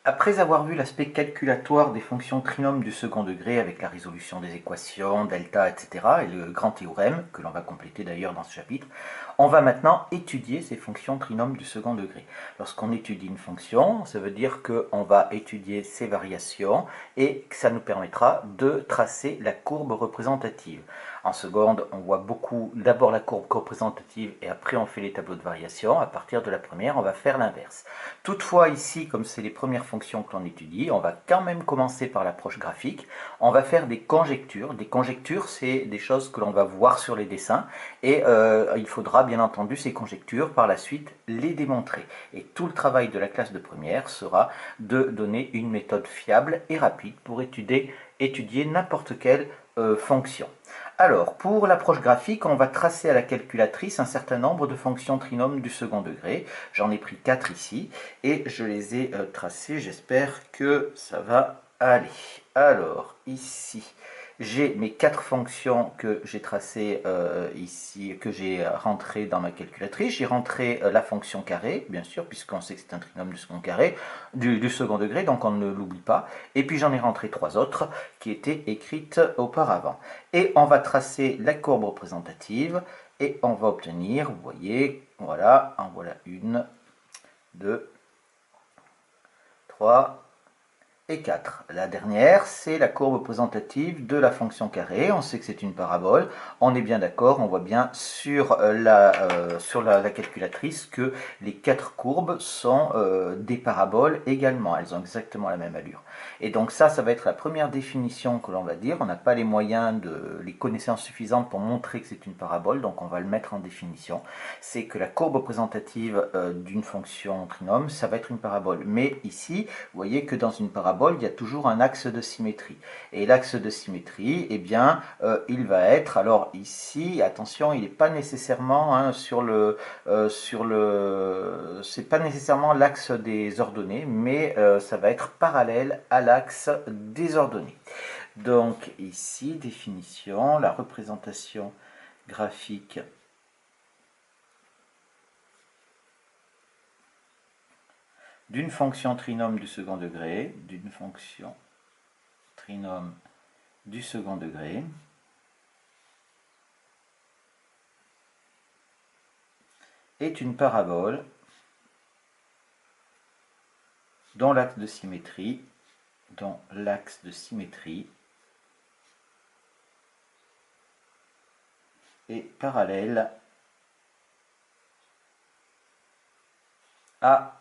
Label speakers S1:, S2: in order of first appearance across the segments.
S1: Après avoir vu l'aspect calculatoire des fonctions trinômes du second degré avec la résolution des équations, delta, etc., et le grand théorème, que l'on va compléter d'ailleurs dans ce chapitre, on va maintenant étudier ces fonctions trinômes du second degré. Lorsqu'on étudie une fonction, ça veut dire qu'on va étudier ses variations et que ça nous permettra de tracer la courbe représentative. En seconde, on voit beaucoup d'abord la courbe représentative et après on fait les tableaux de variation. À partir de la première, on va faire l'inverse. Toutefois, ici, comme c'est les premières fonctions que l'on étudie, on va quand même commencer par l'approche graphique. On va faire des conjectures. Des conjectures, c'est des choses que l'on va voir sur les dessins et il faudra bien entendu ces conjectures par la suite les démontrer. Et tout le travail de la classe de première sera de donner une méthode fiable et rapide pour étudier n'importe quelle fonction. Alors, pour l'approche graphique, on va tracer à la calculatrice un certain nombre de fonctions trinômes du second degré. J'en ai pris 4 ici et je les ai tracées. J'espère que ça va aller. Alors, ici, j'ai mes 4 fonctions que j'ai tracées ici, que j'ai rentrées dans ma calculatrice. J'ai rentré la fonction carré, bien sûr, puisqu'on sait que c'est un trinôme du second carré, du second degré, donc on ne l'oublie pas. Et puis j'en ai rentré 3 autres qui étaient écrites auparavant. Et on va tracer la courbe représentative et on va obtenir, vous voyez, voilà, en voilà une, 2, 3 et 4. La dernière, c'est la courbe représentative de la fonction carré. On sait que c'est une parabole. On est bien d'accord, on voit bien sur la calculatrice que les 4 courbes sont des paraboles également. Elles ont exactement la même allure. Et donc ça va être la première définition que l'on va dire. On n'a pas les moyens, les connaissances suffisantes pour montrer que c'est une parabole, donc on va le mettre en définition. C'est que la courbe représentative d'une fonction trinôme, ça va être une parabole. Mais ici, vous voyez que dans une parabole, il y a toujours un axe de symétrie. Et l'axe de symétrie, eh bien, il va être, alors ici, attention, il n'est pas nécessairement c'est pas nécessairement l'axe des ordonnées, mais ça va être parallèle à l'axe des ordonnées. Donc ici, définition, la représentation graphique d'une fonction trinôme du second degré, est une parabole dont l'axe de symétrie est parallèle à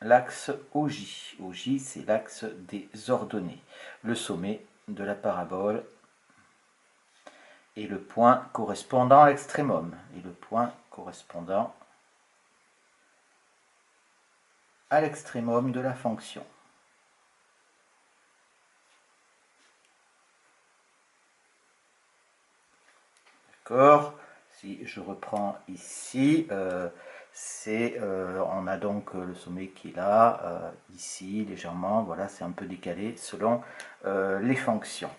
S1: l'axe OJ. OJ, c'est l'axe des ordonnées. Le sommet de la parabole est le point correspondant à l'extrémum. De la fonction. D'accord. Si je reprends ici, on a donc le sommet qui est là, ici légèrement, voilà, c'est un peu décalé selon les fonctions.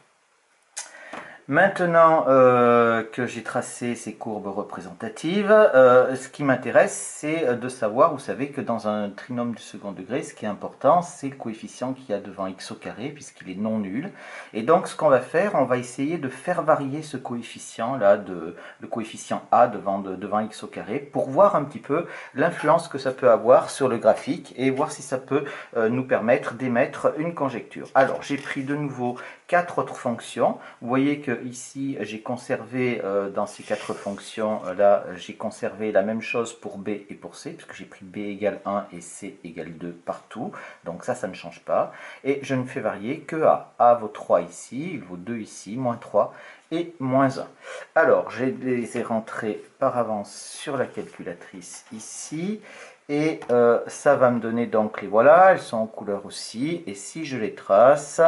S1: Maintenant que j'ai tracé ces courbes représentatives, ce qui m'intéresse, c'est de savoir, vous savez que dans un trinôme du second degré, ce qui est important, c'est le coefficient qu'il y a devant x au carré, puisqu'il est non nul. Et donc, ce qu'on va faire, on va essayer de faire varier ce coefficient-là, le coefficient a devant x au carré, pour voir un petit peu l'influence que ça peut avoir sur le graphique, et voir si ça peut nous permettre d'émettre une conjecture. Alors, j'ai pris de nouveau 4 autres fonctions. Vous voyez que ici j'ai conservé dans ces 4 fonctions là, j'ai conservé la même chose pour B et pour C, puisque j'ai pris B égale 1 et C égale 2 partout, donc ça ne change pas, et je ne fais varier que A. A vaut 3 ici, il vaut 2 ici, moins 3 et moins 1. Alors je les ai rentrés par avance sur la calculatrice ici, et ça va me donner donc les voilà, elles sont en couleur aussi, et si je les trace,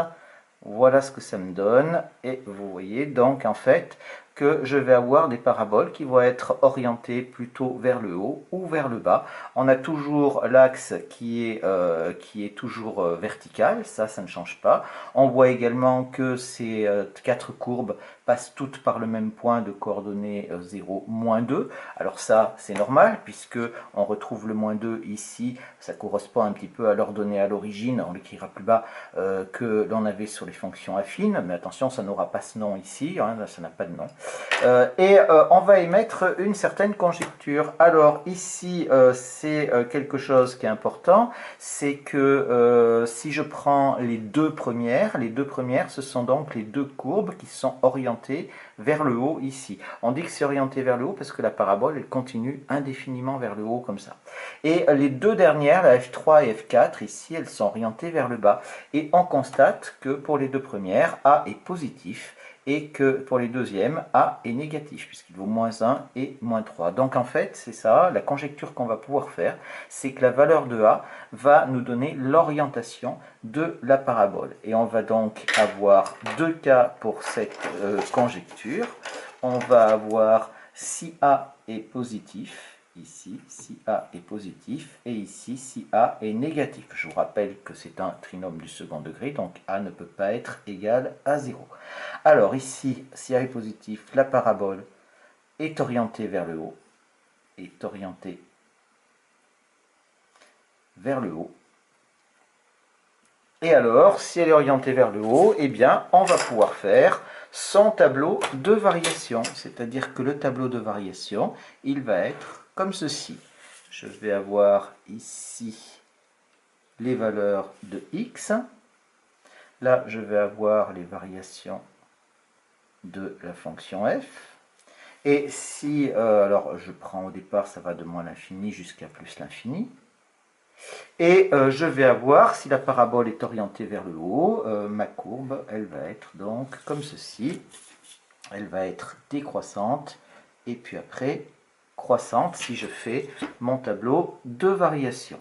S1: voilà ce que ça me donne. Et vous voyez donc en fait que je vais avoir des paraboles qui vont être orientées plutôt vers le haut ou vers le bas. On a toujours l'axe qui est toujours vertical, ça ne change pas. On voit également que ces quatre courbes passent toutes par le même point de coordonnées 0, moins 2. Alors ça, c'est normal, puisque on retrouve le moins 2 ici, ça correspond un petit peu à l'ordonnée à l'origine, on l'écrira plus bas, que l'on avait sur les fonctions affines, mais attention, ça n'aura pas ce nom ici, hein, ça n'a pas de nom. On va émettre une certaine conjecture. Alors ici, c'est quelque chose qui est important, c'est que si je prends les deux premières, ce sont donc les deux courbes qui sont orientées vers le haut ici. On dit que c'est orienté vers le haut parce que la parabole, elle continue indéfiniment vers le haut comme ça. Et les deux dernières, la F3 et F4, ici, elles sont orientées vers le bas. Et on constate que pour les deux premières, A est positif et que pour les deuxièmes, A est négatif, puisqu'il vaut moins 1 et moins 3. Donc en fait, c'est ça, la conjecture qu'on va pouvoir faire, c'est que la valeur de A va nous donner l'orientation de la parabole. Et on va donc avoir deux cas pour cette conjecture. On va avoir si A est positif, ici, si A est positif, et ici, si A est négatif. Je vous rappelle que c'est un trinôme du second degré, donc A ne peut pas être égal à 0. Alors ici, si A est positif, la parabole est orientée vers le haut, est orientée vers le haut. Et alors, si elle est orientée vers le haut, eh bien, on va pouvoir faire son tableau de variation. C'est-à-dire que le tableau de variation, il va être comme ceci. Je vais avoir ici les valeurs de x. Là, je vais avoir les variations de la fonction f. Et si, alors je prends au départ, ça va de moins l'infini jusqu'à plus l'infini. Et je vais avoir, si la parabole est orientée vers le haut, ma courbe, elle va être donc comme ceci. Elle va être décroissante, et puis après croissante, si je fais mon tableau de variation.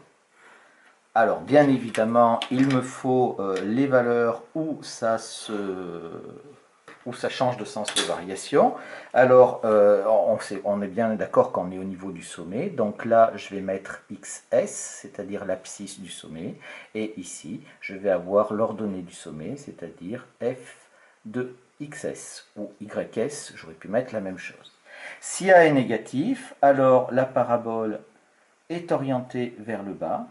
S1: Alors, bien évidemment, il me faut les valeurs où ça change de sens de variation. Alors, on est bien d'accord qu'on est au niveau du sommet. Donc là, je vais mettre XS, c'est-à-dire l'abscisse du sommet. Et ici, je vais avoir l'ordonnée du sommet, c'est-à-dire F de XS ou YS. J'aurais pu mettre la même chose. Si A est négatif, alors la parabole est orientée vers le bas.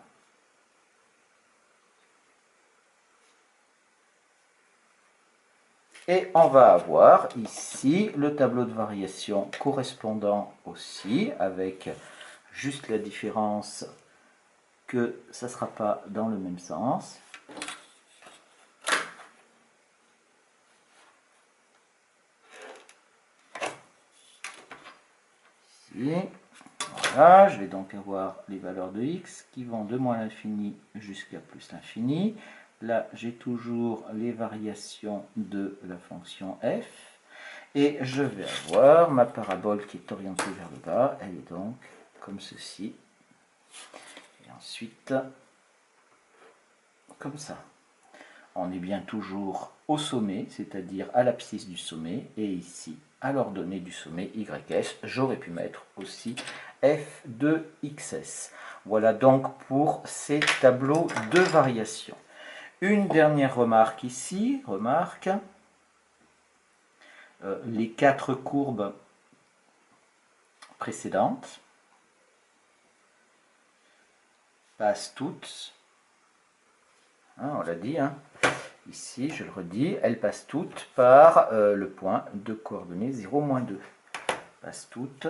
S1: Et on va avoir ici le tableau de variation correspondant aussi, avec juste la différence que ça ne sera pas dans le même sens. Ici, voilà, je vais donc avoir les valeurs de x qui vont de moins l'infini jusqu'à plus l'infini. Là, j'ai toujours les variations de la fonction f. Et je vais avoir ma parabole qui est orientée vers le bas. Elle est donc comme ceci. Et ensuite, comme ça. On est bien toujours au sommet, c'est-à-dire à l'abscisse du sommet. Et ici, à l'ordonnée du sommet YS, j'aurais pu mettre aussi f de XS. Voilà donc pour ces tableaux de variation. Une dernière remarque ici, les quatre courbes précédentes passent toutes, on l'a dit, ici je le redis, elles passent toutes par le point de coordonnées 0, moins 2. Passent toutes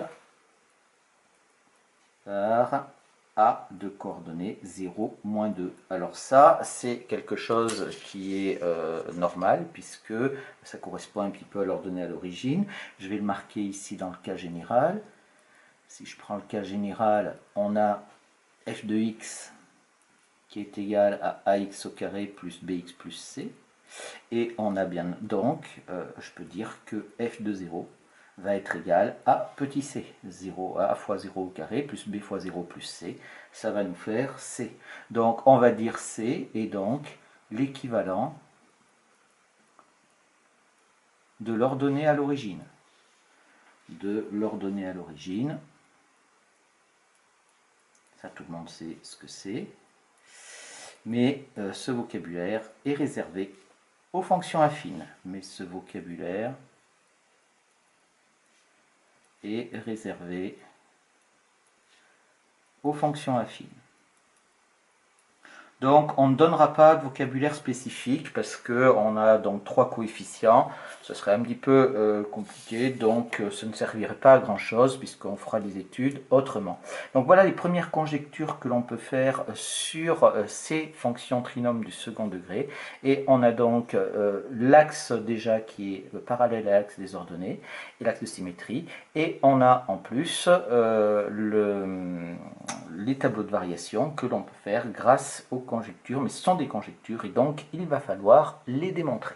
S1: par A de coordonnées 0, moins 2. Alors ça, c'est quelque chose qui est normal, puisque ça correspond un petit peu à l'ordonnée à l'origine. Je vais le marquer ici dans le cas général. Si je prends le cas général, on a f de x qui est égal à ax au carré plus bx plus c. Et on a bien donc, je peux dire que f de 0 va être égal à petit c. 0, a fois 0 au carré plus b fois 0 plus c. Ça va nous faire c. Donc on va dire c est donc l'équivalent de l'ordonnée à l'origine. de l'ordonnée à l'origine. Ça, tout le monde sait ce que c'est. Mais ce vocabulaire est réservé aux fonctions affines. Mais ce vocabulaire est réservé aux fonctions affines. Donc on ne donnera pas de vocabulaire spécifique parce qu'on a donc 3 coefficients. Ce serait un petit peu compliqué, donc ce ne servirait pas à grand chose puisqu'on fera les études autrement. Donc voilà les premières conjectures que l'on peut faire sur ces fonctions trinômes du second degré. Et on a donc l'axe déjà qui est parallèle à l'axe des ordonnées et l'axe de symétrie. Et on a en plus les tableaux de variation que l'on peut faire grâce aux conjectures, mais ce sont des conjectures et donc il va falloir les démontrer.